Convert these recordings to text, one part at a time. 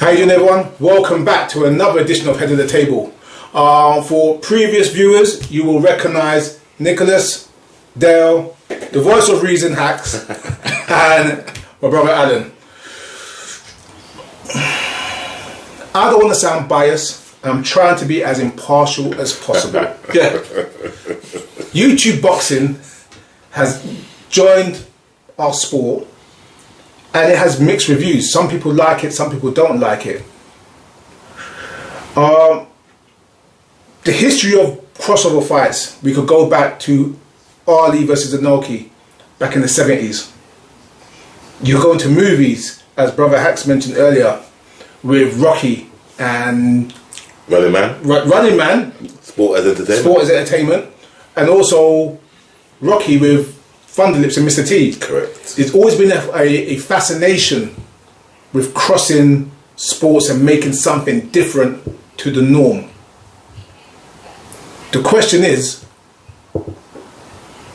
How you doing, everyone? Welcome back to another edition of Head of the Table. For previous viewers, you will recognise Nicholas, Dale, the voice of reason, Hacks, and my brother Allan. I don't want to sound biased. I'm trying to be as impartial as possible. Yeah. YouTube boxing has joined our sport, and it has mixed reviews. Some people like it, some people don't like it. The history of crossover fights, we could go back to Ali versus Inoki back in the 70s. You go into movies, as Brother Hacks mentioned earlier, with Rocky and Running Man. Running Man. Sport as entertainment. Sport as entertainment. And also Rocky with Thunder Lips and Mr. T. Correct. There's always been a fascination with crossing sports and making something different to the norm. The question is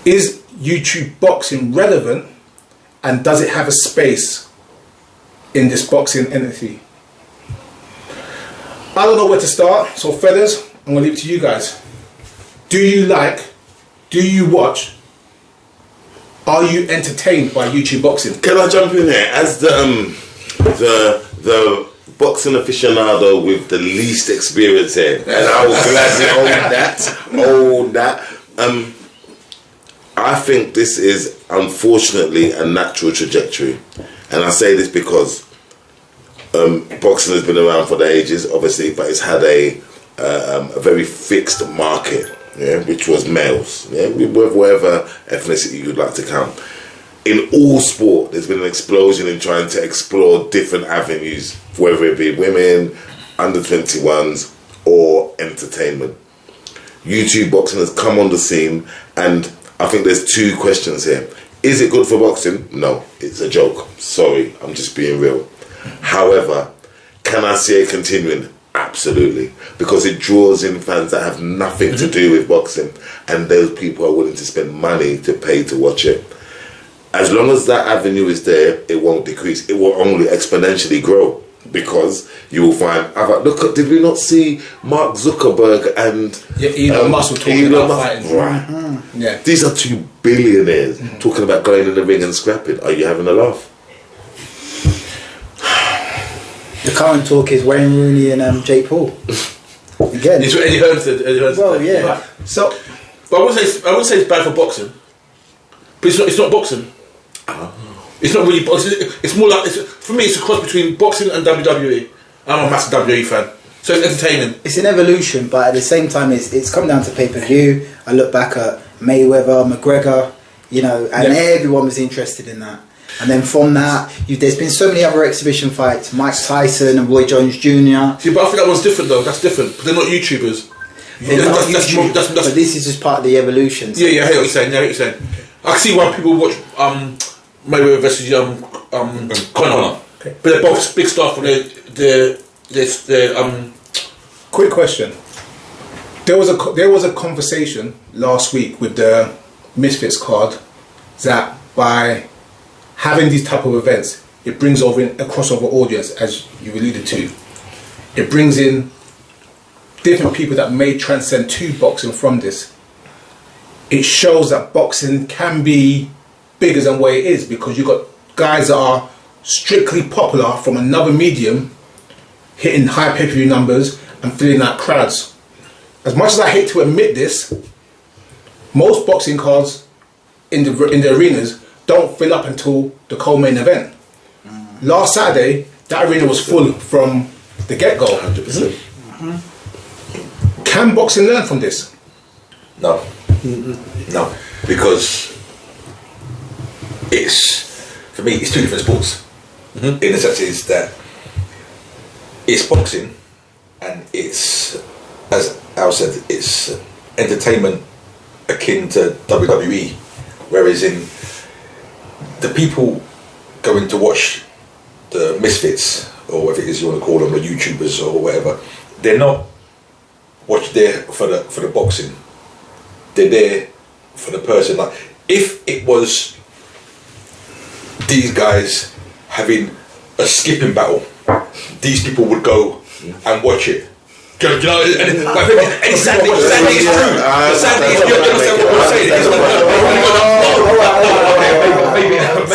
YouTube boxing relevant, and does it have a space in this boxing entity? I don't know where to start, so fellas, I'm going to leave it to you guys. Do you like, do you watch, are you entertained by YouTube boxing? Can I jump in there? As the boxing aficionado with the least experience here, and I will gladly own that. I think this is unfortunately a natural trajectory, and I say this because boxing has been around for the ages, obviously, but it's had a very fixed market, yeah, which was males, yeah, with whatever ethnicity you'd like to count. In all sport, there's been an explosion in trying to explore different avenues, whether it be women, under 21s, or entertainment. YouTube boxing has come on the scene, and I think there's two questions here. Is it good for boxing? No, it's a joke. Sorry, I'm just being real. However, can I see it continuing? Absolutely, because it draws in fans that have nothing to do with boxing, and those people are willing to spend money to pay to watch it. As long as that avenue is there, it won't decrease. It will only exponentially grow, because you will find, look, did we not see Mark Zuckerberg and Elon Musk talking about fighting? Right. Mm-hmm. Yeah. These are two billionaires talking about going in the ring and scrapping. Are you having a laugh? The current talk is Wayne Rooney and Jake Paul. Again. It's Eddie Hearn. Well, yeah. Right. So, but I wouldn't say it's bad for boxing. But it's not boxing. Oh. It's not really boxing. It's more like, for me, it's a cross between boxing and WWE. I'm a massive WWE fan, so it's entertaining. It's an evolution, but at the same time, it's come down to pay-per-view. I look back at Mayweather, McGregor, and everyone was interested in that. And then from that, there's been so many other exhibition fights, Mike Tyson and Roy Jones Jr. See, but I think that one's different though. That's different. But they're not YouTubers. They're not YouTubers, but this is just part of the evolution. So yeah, I hear what you're saying. I can see why people watch Mayweather versus Conor. Okay. But they're both big stars for their Quick question. There was a conversation last week with the Misfits card that by having these type of events, it brings over a crossover audience, as you alluded to. It brings in different people that may transcend to boxing from this. It shows that boxing can be bigger than what it is, because you've got guys that are strictly popular from another medium hitting high pay-per-view numbers and filling out crowds. As much as I hate to admit this, most boxing cards in the arenas don't fill up until the co-main event. Last Saturday, that arena was full from the get-go. 100%. Can boxing learn from this? No. No. Because for me, it's two different sports. In the sense is that it's boxing and it's, as Al said, it's entertainment akin to WWE. Whereas in the people going to watch the misfits, or whatever it is you want to call them, the YouTubers or whatever, they're not there for the boxing. They're there for the person. Like, if it was these guys having a skipping battle, these people would go and watch it. Do you know? And sadly, it's true. Sadly, you understand what I'm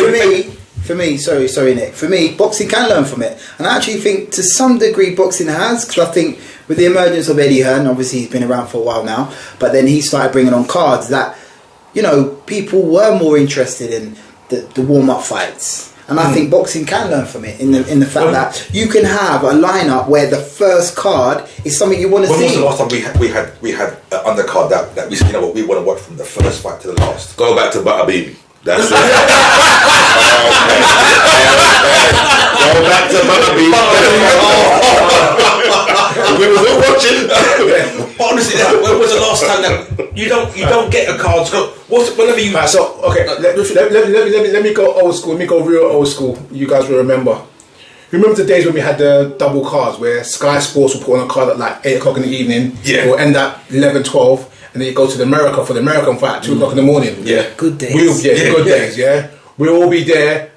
saying. For me, sorry, Nick. For me, boxing can learn from it, and I actually think to some degree boxing has, because I think with the emergence of Eddie Hearn, obviously he's been around for a while now, but then he started bringing on cards that, people were more interested in the warm-up fights. And I think boxing can learn from it in the fact that you can have a lineup where the first card is something you want to see. When was the last time we had an undercard that we said, we want to watch from the first fight to the last? Go back to Butterbean. That's it. Go back to Butterbean. We were all watching. Honestly, when was the last time that you don't get a card? Whenever you. Right, so okay, let me go old school. Let me go real old school. You guys will remember. Remember the days when we had the double cards where Sky Sports would put on a card at like 8 o'clock in the evening. Yeah. It will end at 11, 12, and then you go to the America for the American fight at 2 o'clock in the morning. Yeah. Good days. Good days. Yeah. We'll all be there.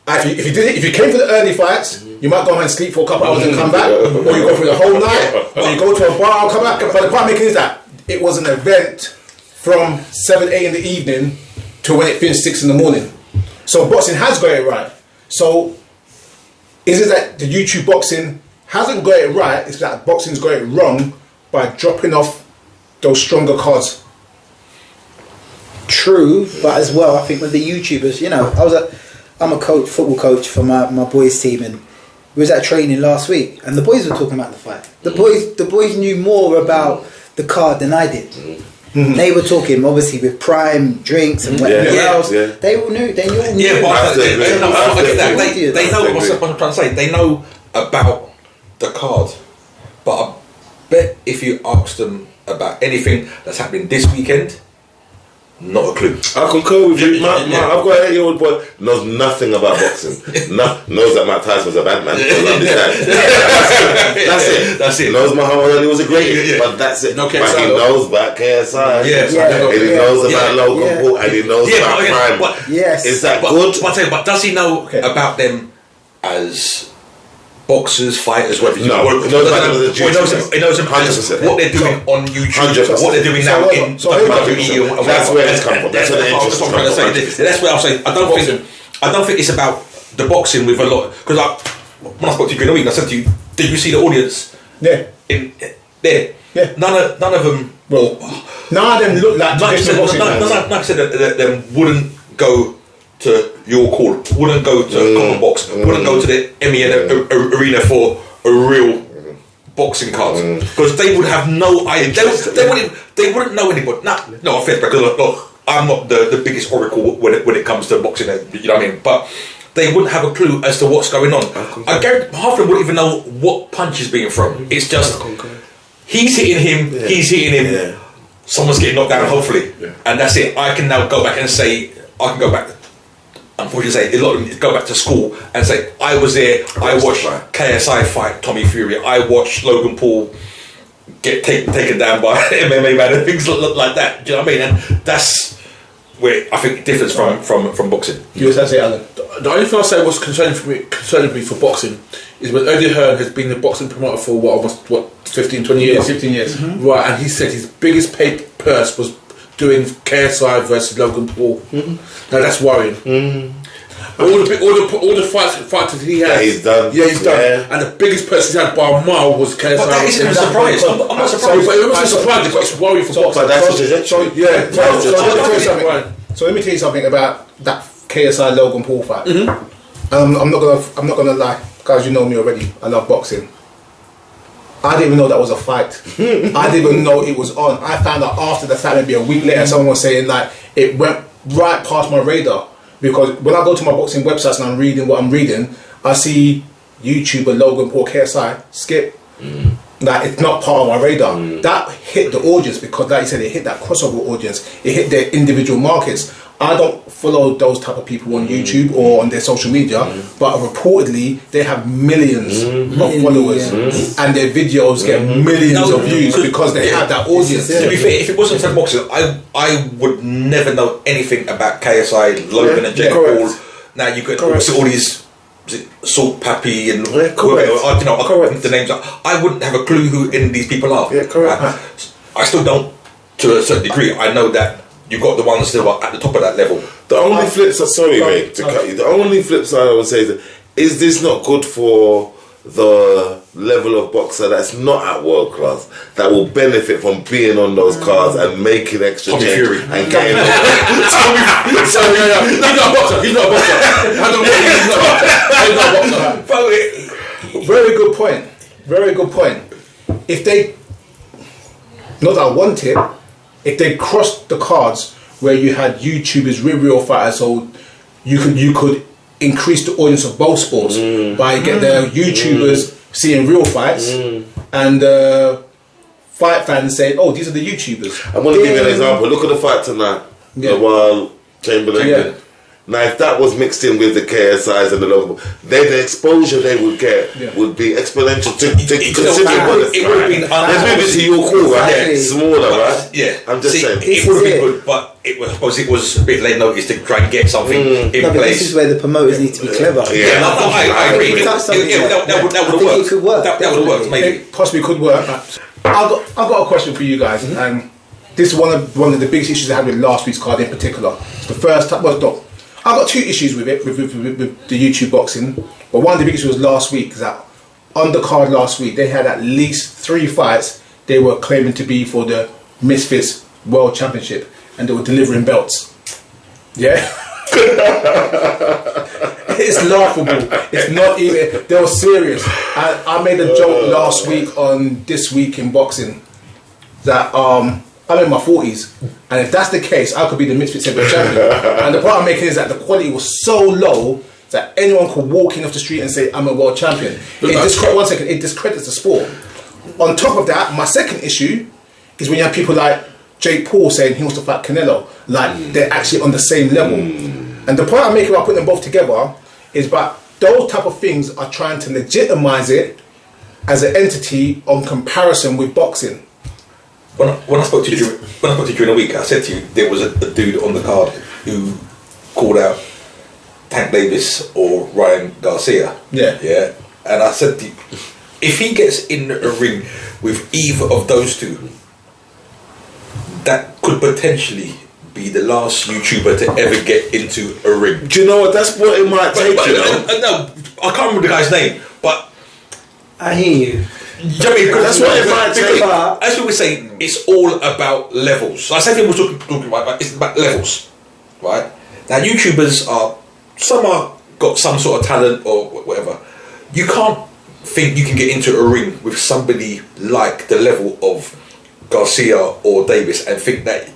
If you came for the early fights, you might go home and sleep for a couple hours and come back, or you go through the whole night, or you go to a bar and come back. But the point I'm making is that it was an event from 7, 8 in the evening to when it finished 6 in the morning. So boxing has got it right. So is it that the YouTube boxing hasn't got it right? It's that boxing's got it wrong by dropping off those stronger cards. True, but as well, I think with the YouTubers, I'm a coach, football coach for my boys' team, and we was at training last week, and the boys were talking about the fight. The boys knew more about the card than I did. Mm-hmm. They were talking obviously with prime drinks and whatever else. Yeah. They all knew. They all knew. Yeah, but they know what I'm trying to say. They know about the card, but I bet if you ask them about anything that's happening this weekend, not a clue. I concur with you. I've got an 8-year-old boy knows nothing about boxing. Knows that Mike Tyson was a bad man. That's it. Knows Muhammad Ali was a great, but that's it. But he knows about KSI. And he knows about Logan Paul, and he knows about Prime. Yes, is that good? But does he know about them as boxers, fighters, whatever? No, he knows about them as a He knows about what they're doing on YouTube, 100%. What they're doing now in WWE. That's where it's come from. That's where the interest comes from. That's where I'll say I don't think it's about the boxing with a lot, because when I spoke to you during the week, I said to you, did you see the audience? Yeah. In there. Yeah. None of them. Well, none of them look like traditional boxing fans. Like I said, them wouldn't go to your call, wouldn't go to Common Box, wouldn't go to the MEN arena for a real boxing card, because they would have no idea. They wouldn't know anybody. No offense, because I'm not the biggest oracle when it comes to boxing. You know what I mean? But they wouldn't have a clue as to what's going on. I guarantee half of them wouldn't even know what punch is being thrown. It's just he's hitting him, he's hitting him. Yeah. Someone's getting knocked down, hopefully, and that's it. I can now go back and say, unfortunately, say a lot of them go back to school and say, I was there, I watched KSI fight Tommy Fury, I watched Logan Paul get taken down by MMA man and things like that. Do you know what I mean? And that's where I think it differs from boxing. You was say, Allan? The only thing I say was concerning me for boxing is when Eddie Hearn has been the boxing promoter for almost 15, 20 years? 15 years. Mm-hmm. Right, and he said his biggest paid purse was doing KSI versus Logan Paul. Mm-hmm. Now that's worrying. Mm-hmm. All the fighters he has, he's done. Yeah, he's done. Yeah. And the biggest person he had by a mile was KSI. But that isn't a surprise. I'm not surprised. But it wasn't surprising, but it's worrying for boxing. But that's So let me tell you something about that KSI Logan Paul fight. Mm-hmm. I'm not gonna lie, guys. You know me already. I love boxing. I didn't even know that was a fight. I didn't even know it was on. I found out after the fact, maybe a week later, someone was saying like it went right past my radar, because when I go to my boxing websites and I'm reading what I'm reading, I see YouTuber Logan Paul KSI skip. Like it's not part of my radar. That hit the audience because, like you said, it hit that crossover audience. It hit their individual markets. I don't follow those type of people on YouTube or on their social media, but reportedly they have millions of followers, and their videos get millions of views because they have that audience. To be fair, if it wasn't for boxing, I would never know anything about KSI, Logan and Jake Paul. Now you could see all these Salt Pappy and correct. Correct. The names. I wouldn't have a clue who any of these people are. Yeah, correct. I still don't, to a certain degree. I know that you've got the ones that are at the top of that level. The only flip side, sorry mate, to cut you. The only flip side I would say is this not good for the level of boxer that's not at world class that will benefit from being on those cards and making extra Tommy change Fury. and getting He's not a boxer. He's not a boxer. He's not a boxer. Very good point. Very good point. If they, not that I want it, if they crossed the cards where you had YouTubers with real fighters, so you could increase the audience of both sports by getting the YouTubers seeing real fights and fight fans saying, "Oh, these are the YouTubers." I want to give you an example. Look at the fight tonight. Yeah. The Wild Chamberlain. Yeah. Now, if that was mixed in with the KSIs and the local, the exposure they would get would be exponential to consider what it would have been. Let's move it to your call, right? Exactly. Smaller, right? Yeah, I'm just saying. it would have been good, but I suppose it was a bit late notice to try and get something in No, but place. this is where the promoters need to be clever. Yeah. No, I agree. If that's something That would have I think worked. it could work, That would have worked, maybe. It possibly could work. I've got a question for you guys, and this is one of the biggest issues I had with last week's card in particular. It's the first time. Well, no, I've got two issues with it with the YouTube boxing, but one of the biggest was last week. Is that on the card last week they had at least 3 fights they were claiming to be for the Misfits World Championship, and they were delivering belts. Yeah. It's laughable. It's not even. They were serious. I made a joke last week on This Week in Boxing that I'm in my 40s, and if that's the case, I could be the Misfits Heavyweight Champion. And the point I'm making is that the quality was so low that anyone could walk in off the street and say I'm a world champion. It discredits the sport. On top of that, my second issue is when you have people like Jake Paul saying he wants to fight Canelo, like they're actually on the same level. And the point I'm making about putting them both together is that those type of things are trying to legitimize it as an entity on comparison with boxing. When I spoke to you during the week, I said to you there was a dude on the card who called out Tank Davis or Ryan Garcia. Yeah. And I said to you, if he gets in a ring with either of those two, that could potentially be the last YouTuber to ever get into a ring. Do you know what? That's what it might take, you know? No, I can't remember the guy's name, but I hear you. That's what it might take. As we were saying, it's all about levels. I said people were talking about it's about levels, right? Now YouTubers some are got some sort of talent or whatever. You can't think you can get into a ring with somebody like the level of Garcia or Davis and think that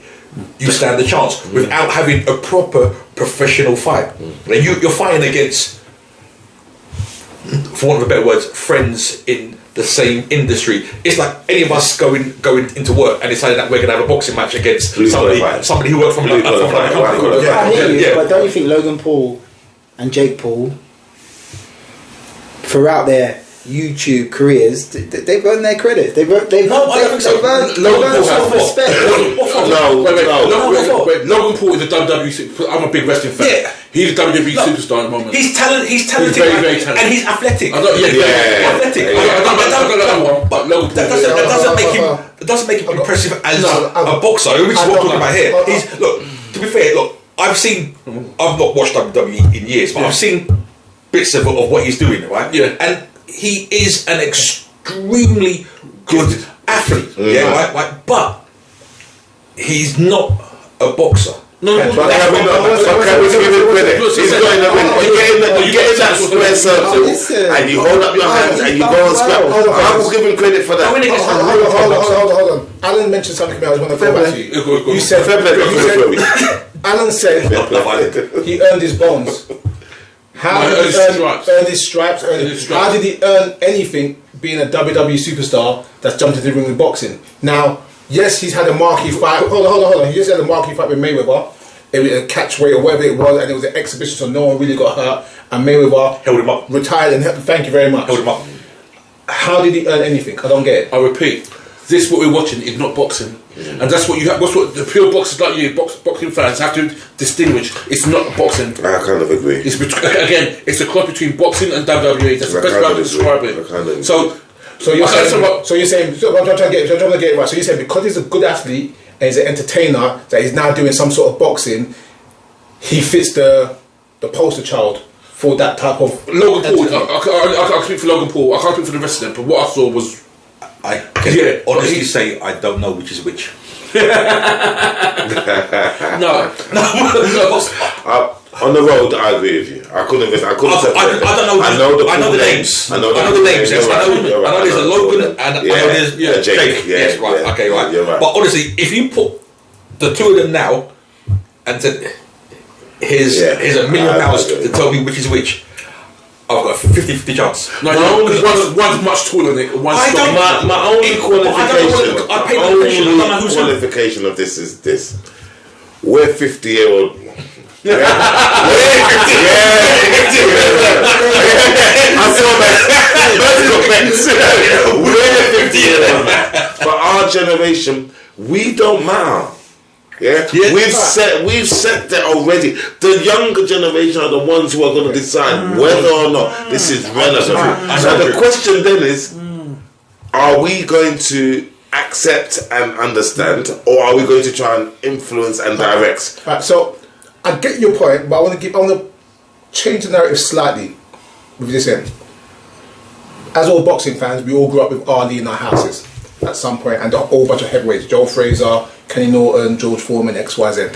you stand a chance without having a proper professional fight. Now you're fighting against, for want of a better words, friends in the same industry. It's like any of us going into work and deciding that we're going to have a boxing match against somebody who worked from another company. I hear you, but don't you think Logan Paul and Jake Paul, throughout their YouTube careers, they've earned their credit. They've earned some respect. Logan Paul is a WWE super. I'm a big wrestling fan. Yeah. He's a WWE superstar at the moment. He's talented. He's talented, very talented, and he's athletic. Athletic. But that doesn't make him impressive as a boxer. Which is what I'm talking about here. He's to be fair, I've not watched WWE in years, but I've seen bits of what he's doing, right? Yeah. And he is an extremely good athlete, right? But he's not a boxer. No, can we give him credit? He's going to win. You get in that square circle and you hold up your hands and you go and scrap. I will give him credit for that. Hold on. Allan mentioned something about I want to go back to you. You said Allan said he earned his bones. How did he earn his stripes? How did he earn anything being a WWE superstar that's jumped into the ring with boxing? Now, yes, he's had a marquee fight. Hold on. He just had a marquee fight with Mayweather. It was a catch weight or whatever it was, and it was an exhibition, so no one really got hurt. And Mayweather held him up, retired, and thank you very much. Held him up. How did he earn anything? I don't get it. I repeat, this what we're watching is not boxing, and that's what you have. What's what the pure boxers like you, boxing fans have to distinguish. It's not boxing. I kind of agree. It's again, it's a cross between boxing and WWE. That's the best way to describe it. So you're saying, I'm trying to get it right. So you're saying because he's a good athlete and he's an entertainer, that he's now doing some sort of boxing, he fits the poster child for that type of Logan Paul. I can't speak for Logan Paul. I can't speak for the rest of them. But what I saw was, I can honestly say I don't know which is which. no. On the road, I agree with you. I couldn't. I don't know. I know the names. I know the names. Yes, I know there's a Logan and I know there's Jake. Yes, right. Yeah, okay, right. You're right. But honestly, if you put the two of them now and said, here's $1 million to tell me which is which, I've got a 50-50 chance. No, one's much taller than it. My only qualification of this is this: we're 50-year-old. Yeah. For our generation, we don't matter. Yeah, we've set that already. The younger generation are the ones who are going to decide whether or not this is relevant. So the question then is, are we going to accept and understand, or are we going to try and influence and direct? Right, so I get your point, but I want to change the narrative slightly with this end. As all boxing fans, we all grew up with Ali in our houses at some point, and a whole bunch of heavyweights: Joe Frazier, Kenny Norton, George Foreman, XYZ.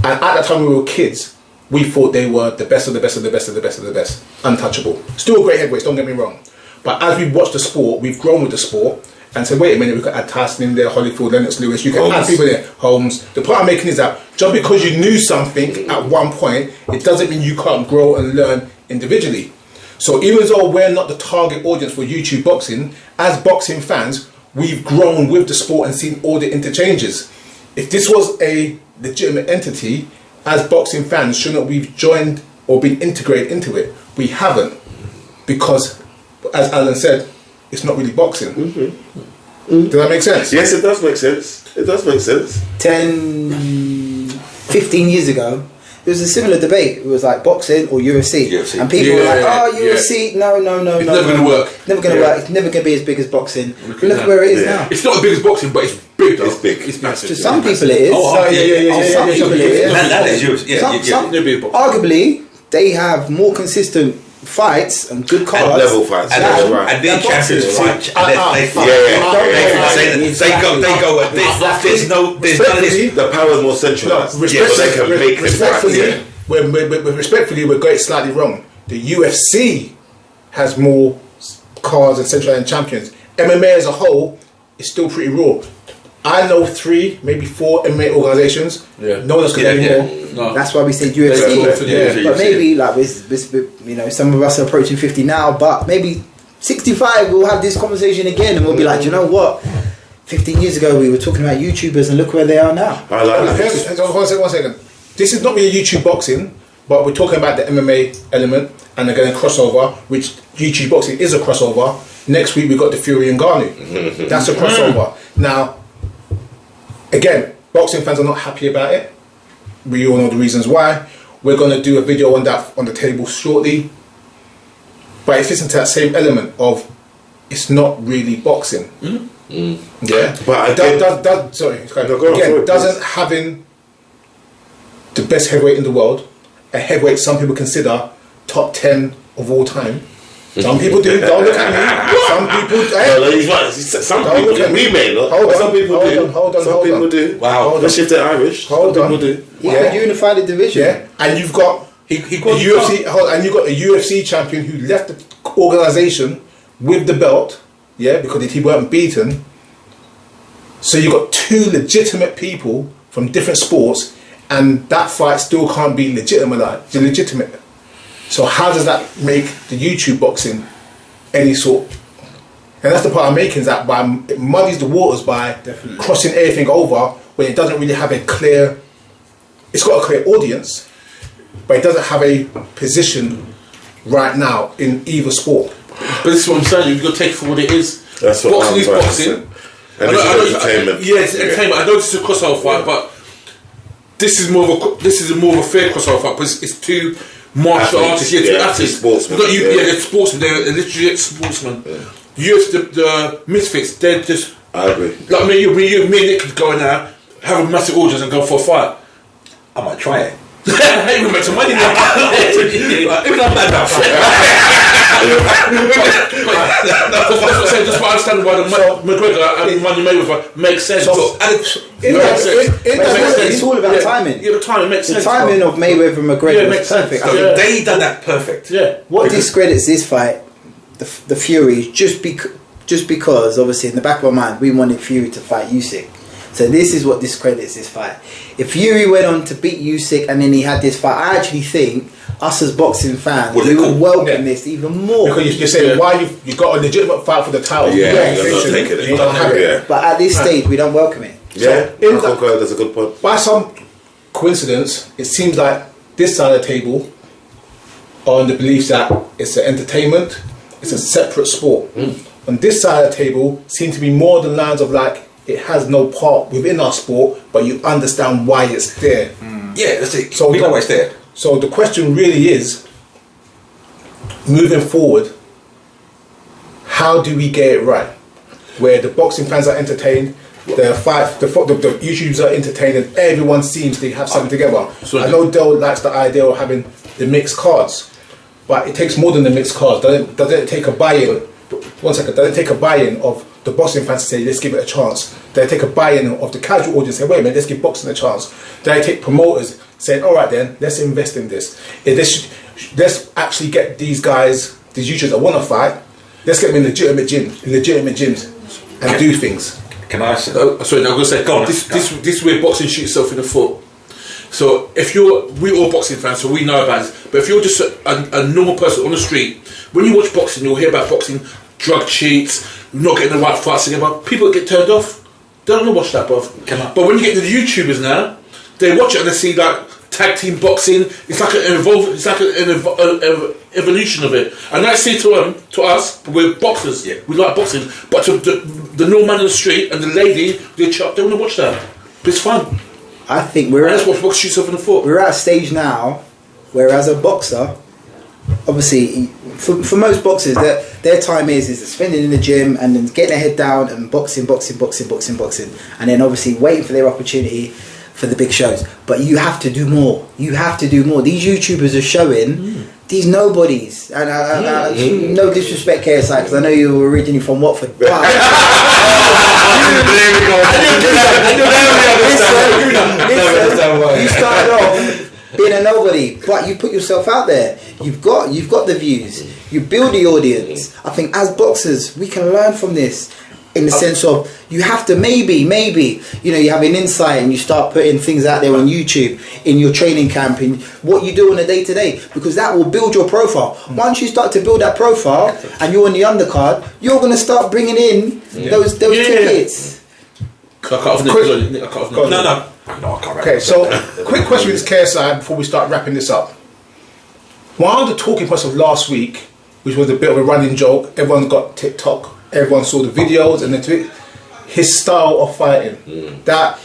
And at that time we were kids, we thought they were the best of the best of the best of the best of the best, untouchable. Still great heavyweights, don't get me wrong. But as we watched the sport, we've grown with the sport and said, wait a minute, we could add Tyson in there, Holyfield, Lennox Lewis, you can add people there, Holmes. The point I'm making is that just because you knew something at one point, it doesn't mean you can't grow and learn individually. So even though we're not the target audience for YouTube boxing, as boxing fans, we've grown with the sport and seen all the interchanges. If this was a legitimate entity, as boxing fans, shouldn't we have joined or been integrated into it? We haven't, because, as Allan said, it's not really boxing. Does that make sense? Yes, it does make sense. It does make sense. 10, 15 years ago, it was a similar debate. It was like boxing or UFC. And people were like, oh, UFC, no. It's never going to work. Never going to work. It's never going to be as big as boxing. Look at where it is now. It's not as big as boxing, but it's big though. It's big. It's massive. To some people it is. Some people it is. That is UFC. Arguably, they have more consistent fights and good cards. And level fights. And their champions fight. They go at this. There's none of this. The power is more centralised. Respectfully, we're going slightly wrong. The UFC has more cards and centralised champions. MMA as a whole is still pretty raw. I know 3, maybe 4 MMA organisations. No one's going to any more. No. That's why we say UFC. But maybe like some of us are approaching 50 now, but maybe 65 we'll have this conversation again, and we'll be like, you know what? 15 years ago we were talking about YouTubers, and look where they are now. I like that. One second. This is not really YouTube boxing, but we're talking about the MMA element, and they're going to crossover, which YouTube boxing is a crossover. Next week we got the Fury and Garnu. That's a crossover. Now, again, boxing fans are not happy about it. We all know the reasons why. We're going to do a video on that on the table shortly. But it fits into that same element of it's not really boxing. Yeah. But doesn't having the best heavyweight in the world, a heavyweight some people consider top 10 of all time. Some people do. Don't look at me. Some people. Some people do. We may not. Some people do. Some people do. Wow. Especially if they're Irish. Some people do. Yeah. Unified the division. Yeah. And you've got the UFC. And you've got a UFC champion who left the organisation with the belt. Yeah, because he weren't beaten. So you've got 2 legitimate people from different sports, and that fight still can't be legitimate. So how does that make the YouTube boxing any sort? And that's the part I'm making, is that it muddies the waters by crossing everything over when it doesn't really have a clear. It's got a clear audience, but it doesn't have a position right now in either sport. But this is what I'm saying. You've got to take it for what it is. That's what boxing is boxing. And this is entertainment. Yeah, it's entertainment. I know this is a crossover fight, but this is more of a fair crossover fight because it's two martial artists, two athletes. Sportsmen. They're sportsmen. They're legit sportsmen. Yeah. The misfits, they're just. I agree. Like me and Nick could go in there, have a massive audience, and go for a fight. I might try it. We make some money now. Even I'm mad now. Just for understanding why the McGregor and Money Mayweather makes sense. It's all about timing. Yeah, the timing makes sense. The timing of Mayweather and McGregor is perfect. They done that perfect. Yeah. What discredits this fight, the Fury, just because obviously in the back of my mind we wanted Fury to fight Usyk. So this is what discredits this fight. If Fury went on to beat Usyk and then he had this fight, I actually think us as boxing fans, we would welcome this even more. Because you're saying why you got a legitimate fight for the title. You're not taking it. You don't have it. But at this stage, we don't welcome it. That's a good point. By some coincidence, it seems like this side of the table are on the belief that it's an entertainment, it's a separate sport. On this side of the table, seem to be more the lines of like, it has no part within our sport, but you understand why it's there. Yeah, that's it. So we know why it's there. So the question really is, moving forward, how do we get it right? Where the boxing fans are entertained, the YouTubers are entertained, and everyone seems to have something together. I know Dale likes the idea of having the mixed cards, but it takes more than the mixed cards. Doesn't it take a buy-in? 1 second. Doesn't it take a buy-in of the boxing fans to say, let's give it a chance? They take a buy-in of the casual audience, say, wait a minute, let's give boxing a chance. They take promoters saying, all right then, let's invest in this. Let's actually get these guys, these YouTubers that want to fight, let's get them in legitimate gyms and do things. Can I say? Sorry, I'm going to say, go on. This is where boxing shoots itself in the foot. So we're all boxing fans, so we know about it. But if you're just a normal person on the street, when you watch boxing, you'll hear about boxing, drug cheats, not getting the right fights together. People get turned off. They don't want to watch that, bruv. But when you get to the YouTubers now, they watch it and they see like tag team boxing. It's like an evolution of it. And I say to us, we're boxers. Yeah. We like boxing. But to the normal man in the street and the lady, they want to watch that. But it's fun. I think that's what boxing shoots up in the foot. We're at a stage now where, as a boxer, obviously, for most boxers, their time is spending in the gym and then getting their head down and boxing, and then obviously waiting for their opportunity for the big shows. But you have to do more. These YouTubers are showing these nobodies, and no disrespect, KSI, because I know you were originally from Watford. But you started off being a nobody, but you put yourself out there. You've got the views. You build the audience. I think as boxers, we can learn from this. In the sense of, you have to maybe, you have an insight and you start putting things out there on YouTube, in your training camp, in what you do on a day-to-day, because that will build your profile. Once you start to build that profile and you're on the undercard, you're going to start bringing in those tickets. No, I can't. Okay, so quick question with KSI before we start wrapping this up. One of the talking points of last week, which was a bit of a running joke, everyone got TikTok. Everyone saw the videos and his style of fighting, that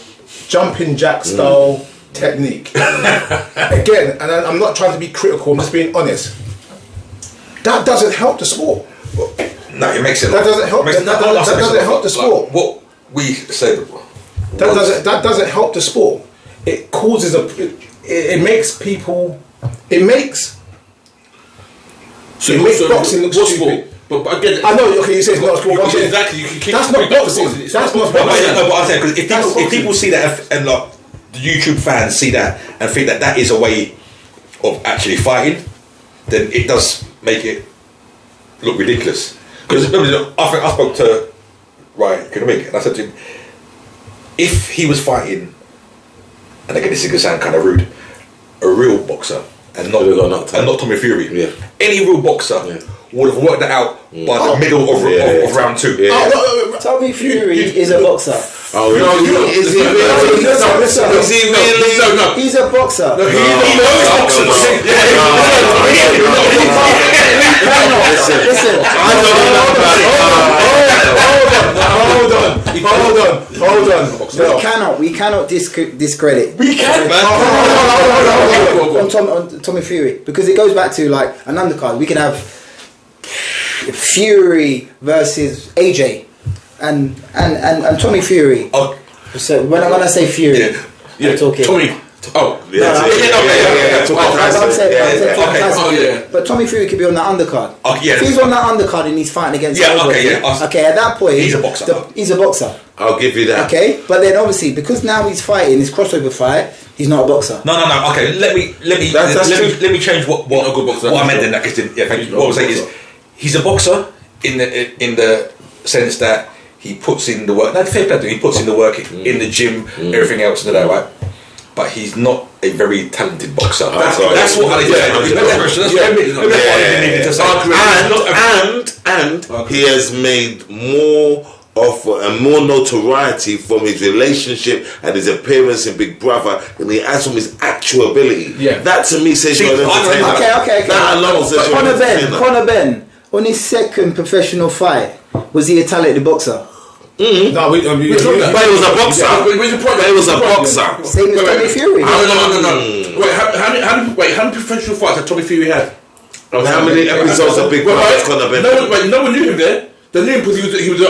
jumping jack style technique. Again, and I'm not trying to be critical, I'm just being honest. That doesn't help the sport. No, it makes it. That doesn't help. That doesn't help the sport. Like what we said. That doesn't help the sport. It causes it makes people. It makes boxing look stupid. But again, I know. Okay, you say it's not sport. Exactly. That's not boxing. That's not boxing. No, but I'm saying, because if people see that and like the YouTube fans see that and think that is a way of actually fighting, then it does make it look ridiculous. Because I think I spoke to Ryan Kinamick and I said to him, if he was fighting, and again this is going to sound kind of rude, a real boxer and not Tommy Fury, any real boxer would have worked that out by the middle of round 2. Tommy Fury is a boxer. Oh, no, is he really? No. He's a boxer. No, he knows boxing. Listen. Hold on. we cannot discredit. We can, man. On Tommy Fury, because it goes back to like an undercard. We can have Fury versus AJ, and Tommy Fury. Oh. So when I say Fury, I'm talking Tommy. But Tommy Fury could be on that undercard. If he's on that undercard and he's fighting against at that point he's a boxer. He's a boxer. I'll give you that. Okay, but then obviously because now he's fighting his crossover fight, he's not a boxer. No. Okay, let me change what a good boxer. What I meant in that case. Yeah, thank you. What I was saying is he's a boxer in the sense that he puts in the work. He puts in the work in the gym, everything else and that, right? But he's not a very talented boxer. That's what I And he has made more of and more notoriety from his relationship and his appearance in Big Brother than he has from his actual ability. Yeah. That to me says you're an entertainer. Okay. That alone says you're an entertainer. Conor Ben, on his second professional fight, was he a talented boxer? Mm-hmm. No, but he was a boxer. But he was a boxer. Same as Tommy Fury. No. Wait, how many professional fights had Tommy Fury had? How many episodes of Big Brother has Conor Ben? No one knew him there. They knew him because he was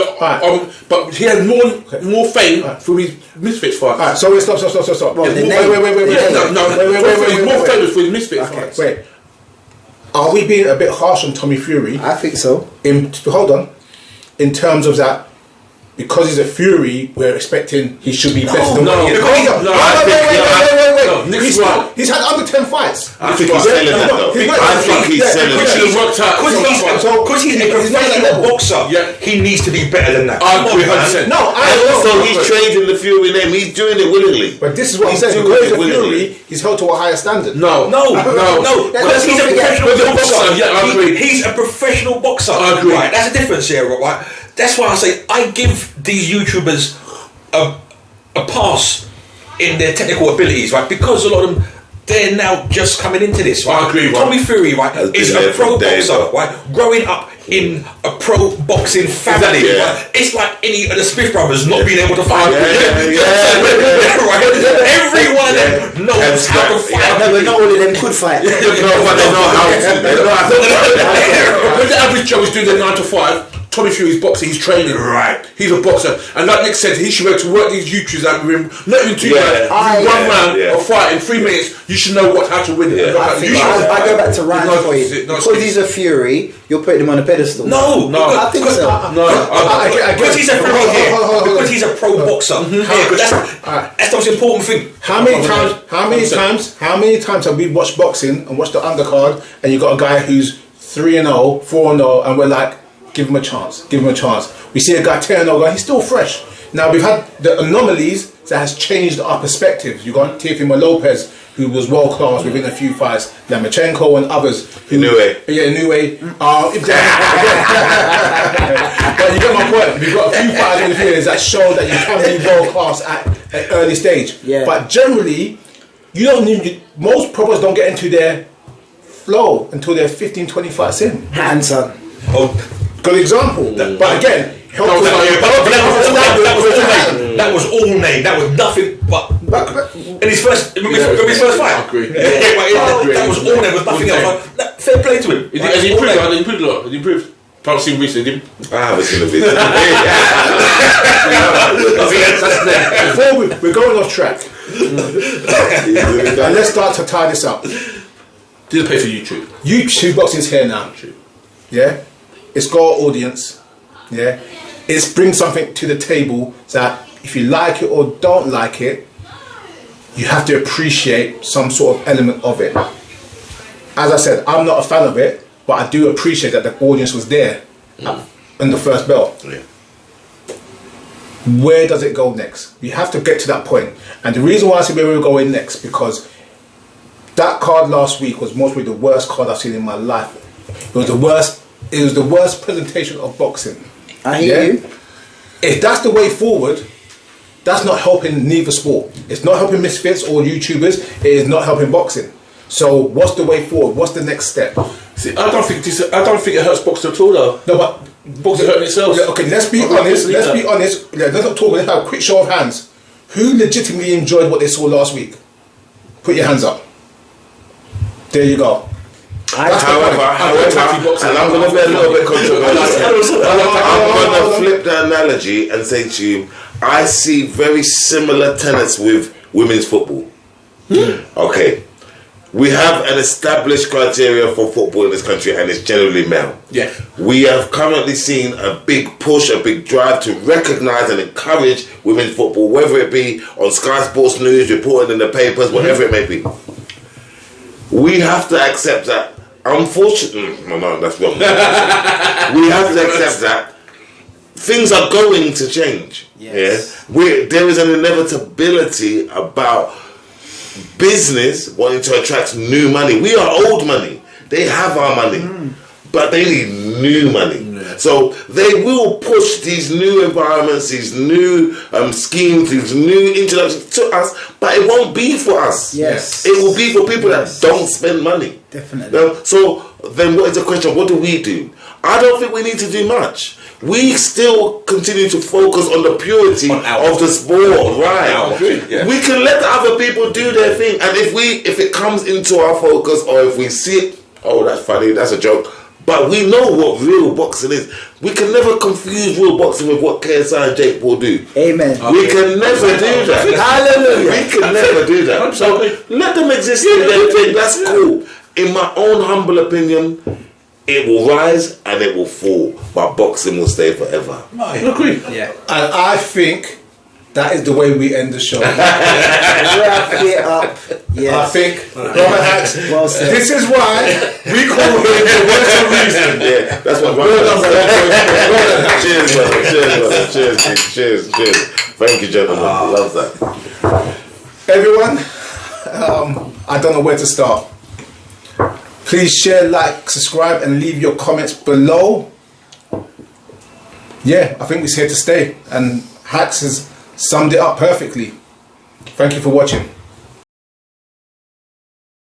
but he had more fame through his misfits fights. Alright, so stop. Well, Wait. He's more famous for his misfits fights. Wait. Are we being a bit harsh on Tommy Fury? I think so. Hold on. In terms of that, because he's a Fury, we're expecting he should be better than wait. He's had under 10 fights. I think he's selling that though. I think he's selling that. Because he's a professional boxer, he needs to be better than that. I agree 100%. So he's trading the Fury name. He's doing it willingly. But this is what I'm saying. Because he's a Fury, he's held to a higher standard. No. Because he's a professional boxer. He's a professional boxer. I agree. Right, that's a difference here, right? That's why I say I give these YouTubers a pass in their technical abilities, right? Because a lot of them, they're now just coming into this, right? I agree, Tommy Fury, right, is a pro boxer, right? Growing up in a pro boxing family, right? It's like any of the Smith brothers not being able to fight. Right? Every one of them knows how to fight. No, but not all of them could fight. But they know how to. When the average Joe is doing their 9 to 5, Tommy Fury's boxing, he's training. Right. He's a boxer. And like Nick said, he should be able to work these YouTubers out with him. Not even 2 rounds. 1 round of fight in 3 minutes, you should know how to win it. I go back to Ryan's point. Because he's a Fury, you're putting him on a pedestal. No. I think so. Because he's a pro because he's a pro boxer. That's the most important thing. How many times have we watched boxing and watched the undercard and you got a guy who's 3-0, 4-0, and we're like, give him a chance. We see a guy 10-0 going, he's still fresh. Now we've had the anomalies that has changed our perspectives. You got Teofimo Lopez, who was world class within a few fights, Lomachenko and others. Inoue. But you get my point. We've got a few fighters in the field that show that you can be world class at an early stage. Yeah. But generally, most pros don't get into their flow until they're 15-20 fights in. Hanson. Good example. But again, that was all name. That was nothing but in his first fight. I agree. That was all name. Was nothing else. Fair play to him. Has he improved? Has he improved a lot? Has he improved? I've seen recently. I haven't seen a video. Before we're going off track, and let's start to tie this up. Do they pay for YouTube? YouTube boxing's here now. Yeah, it's got an audience. Yeah, it's bring something to the table that if you like it or don't like it, you have to appreciate some sort of element of it. As I said, I'm not a fan of it, but I do appreciate that the audience was there in the first belt. Yeah. Where does it go next? You have to get to that point. And the reason why I say where we're going next, because that card last week was mostly the worst card I've seen in my life. It was the worst presentation of boxing. I hear you. If that's the way forward, that's not helping neither sport. It's not helping misfits or YouTubers. It is not helping boxing. So what's the way forward? What's the next step? See, I don't think it hurts boxing at all, though. No, but boxing hurting itself. Okay, let's be honest. Let's not talk. Let's have a quick show of hands. Who legitimately enjoyed what they saw last week? Put your hands up. There you go. However, and I'm going to be a little bit controversial. I'm going to flip the analogy and say to you, I see very similar tenets with women's football. Okay. We have an established criteria for football in this country, and it's generally male. Yeah. We have currently seen a big push, a big drive to recognise and encourage women's football, whether it be on Sky Sports News, reported in the papers, whatever it may be. We have to accept that. Unfortunately, no, that's wrong. We have to accept that things are going to change. Yes. Yeah? There is an inevitability about business wanting to attract new money. We are old money. They have our money, but they need new money. So they will push these new environments, these new schemes, these new introductions to us, but it won't be for us. Yes. It will be for people that don't spend money. Definitely. So then what is the question? What do we do? I don't think we need to do much. We still continue to focus on the purity of the sport, right? We can let the other people do their thing, and if it comes into our focus, or if we see it, oh, that's funny, that's a joke. But we know what real boxing is. We can never confuse real boxing with what KSI and Jake Paul do. Amen. We can never do that. Hallelujah. We can never do that. So let them exist in their thing. That's cool. In my own humble opinion, it will rise and it will fall, but boxing will stay forever. I agree. Yeah. And I think that is the way we end the show. Wrap it up. Yes. I think, Brother Hacks, Well said. this is why we call him the voice of reason. Yeah, that's what Cheers, brother. Cheers, brother. Cheers. Thank you, gentlemen. Love that. Everyone, I don't know where to start. Please share, like, subscribe, and leave your comments below. Yeah, I think it's here to stay, and Hacks has summed it up perfectly. Thank you for watching.